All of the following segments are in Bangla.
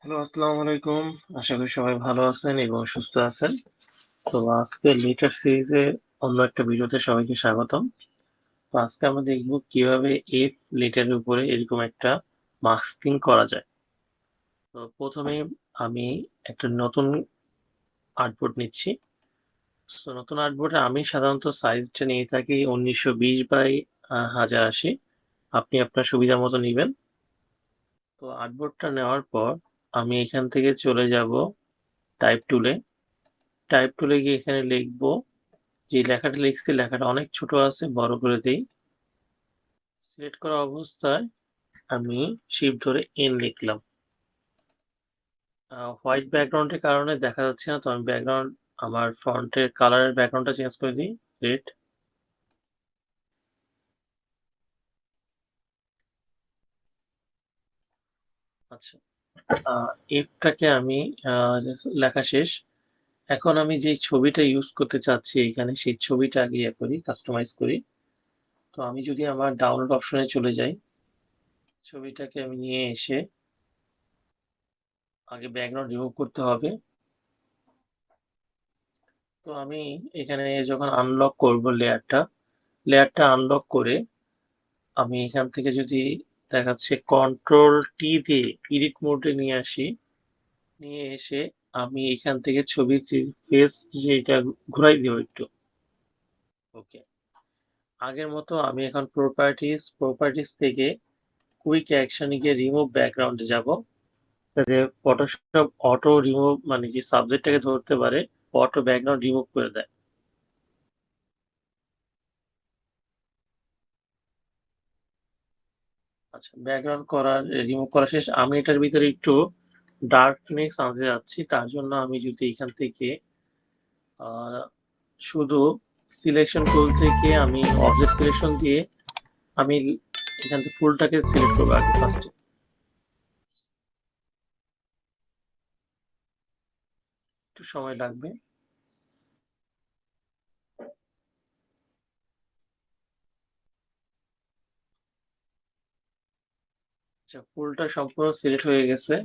হ্যালো, আসসালামু আলাইকুম। আশা করি সবাই ভালো আছেন এবং সুস্থ আছেন। তো আজকে লেটার সিরিজে অন্য একটা ভিডিওতে সবাইকে স্বাগতম। তো আজকে আমরা দেখব কিভাবে এফ লেটারের উপরে এরকম একটা মাস্কিং করা যায়। তো প্রথমে আমি একটা নতুন আর্টবোর্ড নিচ্ছি। তো নতুন আর্টবোর্ডে আমি সাধারণত সাইজটা নিয়ে থাকি 1920 বাই 1080। আপনি আপনার সুবিধা মতো নেবেন। তো আর্টবোর্ডটা নেওয়ার পর আমি এখান থেকে চলে যাব টাইপ টুলে। টাইপ টুলে গিয়ে এখানে লিখবো, যে লেখাটা লিখছি লেখাটা অনেক ছোট আছে, বড় করে দিই। সিলেক্ট করা অবস্থায় আমি শিফট ধরে এন লিখলাম। হোয়াইট ব্যাকগ্রাউন্ডের কারণে দেখা যাচ্ছে না, তো আমি ব্যাকগ্রাউন্ড আমার ফন্টের কালারের ব্যাকগ্রাউন্ডটা চেঞ্জ করে দিই রেড। আচ্ছা, এফটাকে আমি লেখা শেষ। এখন আমি যে ছবিটা ইউজ করতে চাচ্ছি এখানে, সেই ছবিটা আগে করি, কাস্টমাইজ করি। তো আমি যদি আমার ডাউনলোড অপশনে চলে যাই, ছবিটাকে আমি নিয়ে এসে আগে ব্যাকগ্রাউন্ড রিমুভ করতে হবে। তো আমি এখানে যখন আনলক করব লেয়ারটা আনলক করে আমি এখান থেকে যদি দেখাচ্ছে কন্ট্রোল টি দিয়ে এডিট মোডে নিয়ে আসি, নিয়ে এসে আমি এখান থেকে ছবির যে ফেস, যেটা ঘুরাই দিব একটু। ওকে, আগের মতো আমি এখন প্রপার্টিস থেকে কুইক অ্যাকশনে গিয়ে রিমুভ ব্যাকগ্রাউন্ডে যাব, যাতে ফটোশপ অটো রিমুভ, মানে যে সাবজেক্টটাকে ধরতে পারে, অটো ব্যাকগ্রাউন্ড রিমুভ করে দেয়। আচ্ছা, ব্যাকগ্রাউন্ড রিমুভ করা শেষ। আমি এটার ভিতরে একটু ডার্কনেস আনতে যাচ্ছি। তার জন্য আমি যদি এখান থেকে শুধু সিলেকশন টুল থেকে আমি অবজেক্ট সিলেকশন দিয়ে আমি এখান থেকে ফুলটাকে সিলেক্ট করবো আগে ফার্স্টে। একটু সময় লাগবে। আচ্ছা, ফুলটা সম্পূর্ণ সিলেক্ট হয়ে গেছে।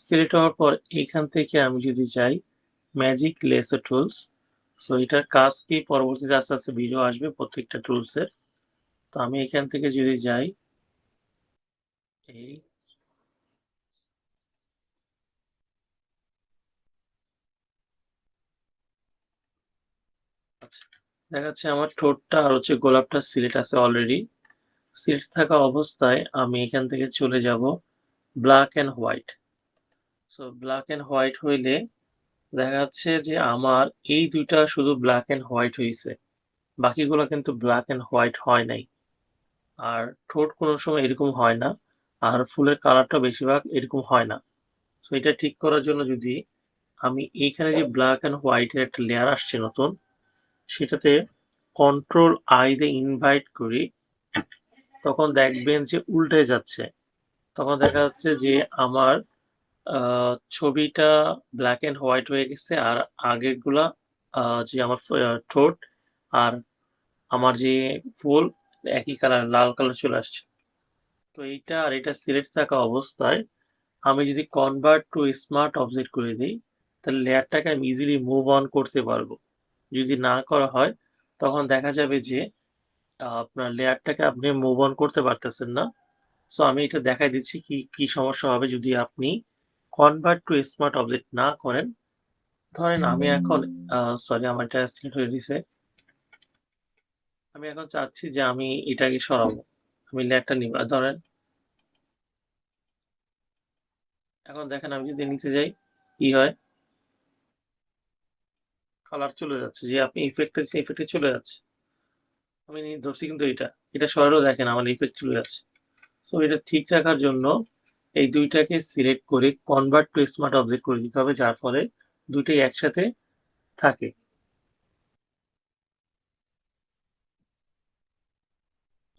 সিলেক্ট হওয়ার পর এখান থেকে আমি যদি যাই ম্যাজিক লেসার টুলস, সো এটার কাজ কি পরবর্তীতে আস্তে আস্তে ভিডিও আসবে প্রত্যেকটা টুলসের। তো আমি এখান থেকে যদি যাই এই, আচ্ছা, দেখা যাচ্ছে আমার ঠোঁটটা আর হচ্ছে গোলাপটা সিলেক্ট আছে অলরেডি। সিলেক্ট থাকা অবস্থায় আমি এখান থেকে চলে যাব black and white. So black and white হইলে দেখা যাচ্ছে যে আমার এই দুইটা শুধু ব্ল্যাক অ্যান্ড হোয়াইট হয়েছে, বাকিগুলো কিন্তু ব্ল্যাক অ্যান্ড হোয়াইট হয় নাই। আর ঠোঁট কোনো সময় এরকম হয় না, আর ফুলের কালারটা বেশিরভাগ এরকম হয় না। সো এটা ঠিক করার জন্য যদি আমি এইখানে যে ব্ল্যাক অ্যান্ড হোয়াইটের একটা লেয়ার আসছে নতুন, সেটাতে কন্ট্রোল আই দিয়ে ইনভাইট করি, তখন দেখবেন যে উল্টে যাচ্ছে। তখন দেখা যাচ্ছে যে আমার ছবিটা ব্ল্যাক অ্যান্ড হোয়াইট হয়ে গেছে, আর আগেরগুলা যে আমার ঠোঁট আর আমার যে ফুল একই কালার, লাল কালার চলে আসছে। তো এইটা আর এটা সিলেক্ট থাকা অবস্থায় আমি যদি কনভার্ট টু স্মার্ট অবজেক্ট করে দিই, তাহলে লেয়ারটাকে আমি ইজিলি মুভ অন করতে পারবো। যদি না করা হয় তখন দেখা যাবে যে আপনার লেয়ারটাকে আপনি মুভ অন করতে পারতেছেন না। সো আমি এটা দেখাই দিচ্ছি কি কি সমস্যা হবে যদি আপনি কনভার্ট টু স্মার্ট অবজেক্ট না করেন। ধরেন আমি এখন সরি, আমার এটা সিলেক্ট হয়ে গেছে। আমি এখন চাচ্ছি যে আমি এটাকে সরাবো, আমি লেয়ারটা নিব। ধরেন এখন দেখেন আমি যদি নিচে যাই কি হয়, কালার চলে যাচ্ছে, যে আপনি ইফেক্টে চলে যাচ্ছে। আমি ধরছি কিন্তু এটা সরালেও দেখেন আমার ইফেক্ট চলে যাচ্ছে। সো এটা ঠিক রাখার জন্য এই দুইটাকে সিলেক্ট করে কনভার্ট টু স্মার্ট অবজেক্ট করে দিতে হবে, যার ফলে দুইটাই একসাথে থাকে।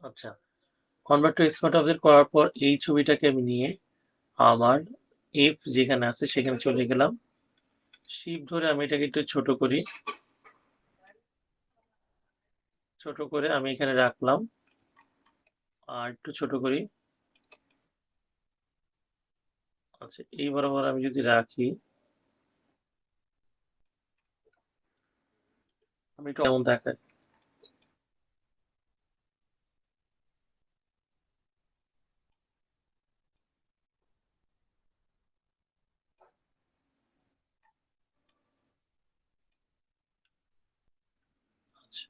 আচ্ছা, কনভার্ট টু স্মার্ট অবজেক্ট করার পর এই ছবিটাকে আমি নিয়ে আমার এফ যেখানে আছে সেখানে চলে গেলাম। শিফট ধরে আমি এটাকে একটু ছোট করি, ছোট করে আমি এখানে রাখলাম। আর একটু ছোট করি। আচ্ছা, এই বরাবর আমি যদি রাখি, আমি একটু কেমন দেখায়। আচ্ছা,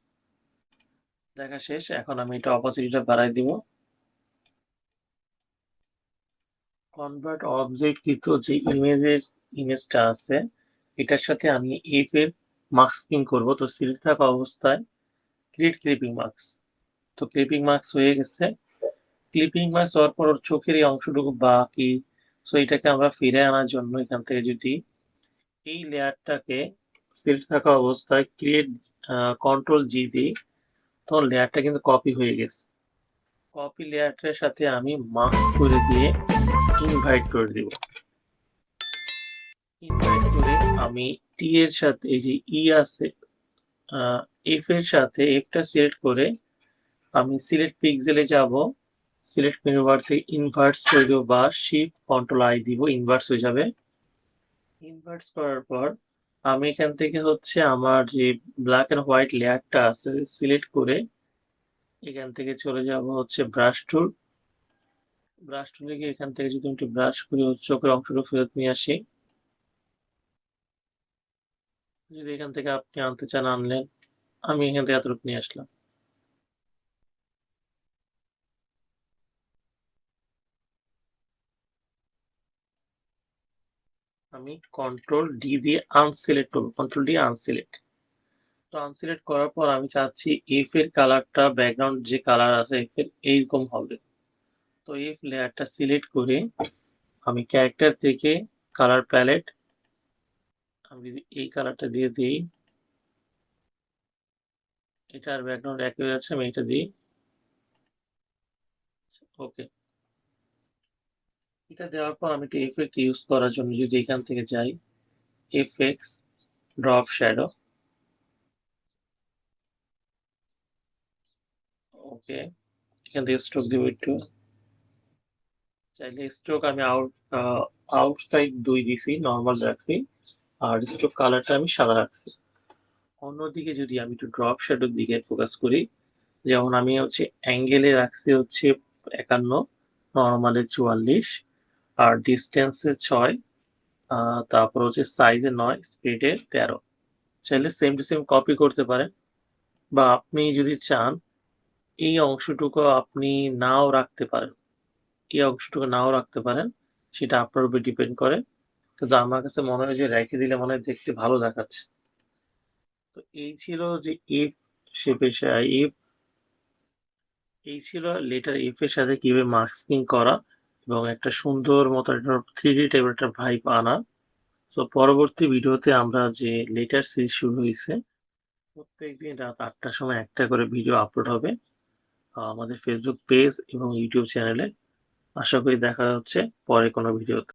দেখা শেষ। এখন আমি এটা অপাসিটিটা বাড়াই দিব। কনভার্ট অবজেক্ট কৃত যে ইমেজটা আছে, এটার সাথে আমি এফ এর মাস্কিং করব। তো সিলেক্ট থাকা অবস্থায় ক্রিয়েট ক্লিপিং মাস্ক। তো ক্লিপিং মাস্ক হয়ে গেছে। ক্লিপিং মাস্ক হওয়ার পর ওর চোখের এই অংশটুকু বাকি, সো এটাকে আমরা ফিরে আনার জন্য এখান থেকে যদি এই লেয়ারটাকে সিলেক্ট থাকা অবস্থায় ক্রিয়েট কন্ট্রোল জি দিই, তখন লেয়ারটা কিন্তু কপি হয়ে গেছে। কপি লেয়ারটার সাথে আমি মাস্ক করে দিয়ে ইনভাইট করে দিব। ইনভাইট করে আমি টি এর সাথে এই যে ই আছে, এফ এর সাথে এফটা সিলেক্ট করে আমি সিলেক্ট পিক্সেলে যাব। সিলেক্ট মেনু বার থেকে ইনভার্স করে দেবো বা শিফট কন্ট্রোল আই দিব, ইনভার্স হয়ে যাবে। ইনভার্স করার পর আমি এখান থেকে হচ্ছে আমার যে ব্ল্যাক এন্ড হোয়াইট লেয়ারটা আছে সিলেক্ট করে এখান থেকে চলে যাব হচ্ছে ব্রাশ টুল। ব্রাশ টুলে গিয়ে এখান থেকে যদি একটু ব্রাশ করে চোখের অংশটা ফেরত নিয়ে আসি, যদি এখান থেকে আপনি আনতে চান আনলেন, আমি এখান থেকে এতটুকু নিয়ে আসলাম। আমি কন্ট্রোল ডি দিয়ে আনসিলেক্ট করবো, কন্ট্রোল ডি আনসিলেক্ট। তো আনসিলেক্ট করার পর আমি চাচ্ছি এফ এর কালারটা, ব্যাকগ্রাউন্ড যে কালার আছে এফ এর এইরকম হবে। তো এফ লেয়ারটা সিলেক্ট করে আমি ক্যারেক্টার থেকে কালার প্যালেট, আমি যদি এই কালারটা দিয়ে দিই, এটার ব্যাকগ্রাউন্ড একই হয়ে যাচ্ছে, আমি এটা দিই। ওকে, এটা দেওয়ার পর আমি একটা এফেক্ট ইউজ করার জন্য যদি এখান থেকে যাই, এফেক্টস, ড্রপ শ্যাডো। ওকে, এখান থেকে স্ট্রোক দিব একটু। চাইলে স্ট্রোক আমি আউটসাইড 2 দিছি, নর্মাল রাখছি। আর স্ট্রোক কালারটা আমি সাদা রাখছি। অন্যদিকে যদি আমি একটু ড্রপ শ্যাডোর দিকে ফোকাস করি, যেমন আমি হচ্ছে অ্যাঙ্গেলে রাখছি হচ্ছে 51, নর্মালে 44, আর ডিস্টেন্সে 6, তারপর হচ্ছে সাইজে 9, স্পিডে 13। চাইলে সেম টু সেম কপি করতে পারেন, বা আপনি যদি চান এই অংশটুকু আপনি নাও রাখতে পারেন, এই অংশটুকু নাও রাখতে পারেন, সেটা আপনার উপর ডিপেন্ড করে। কিন্তু আমার কাছে মনে হয় যে রেখে দিলে মনে হয় দেখতে ভালো দেখাচ্ছে। তো এই ছিল যে এফ শেপের এফ, এই ছিল লেটার এফ এর সাথে কিভাবে মাস্কিং করা এবং একটা সুন্দর মতো একটা 3D টাইপের একটা ভাইব আনা। তো পরবর্তী ভিডিওতে আমরা যে লেটার সিরিজ শুরু হয়েছে, প্রত্যেকদিন রাত 8টার সময় একটা করে ভিডিও আপলোড হবে আমাদের ফেসবুক পেজ এবং ইউটিউব চ্যানেলে। আশা করি দেখা হচ্ছে পরে কোনো ভিডিওতে।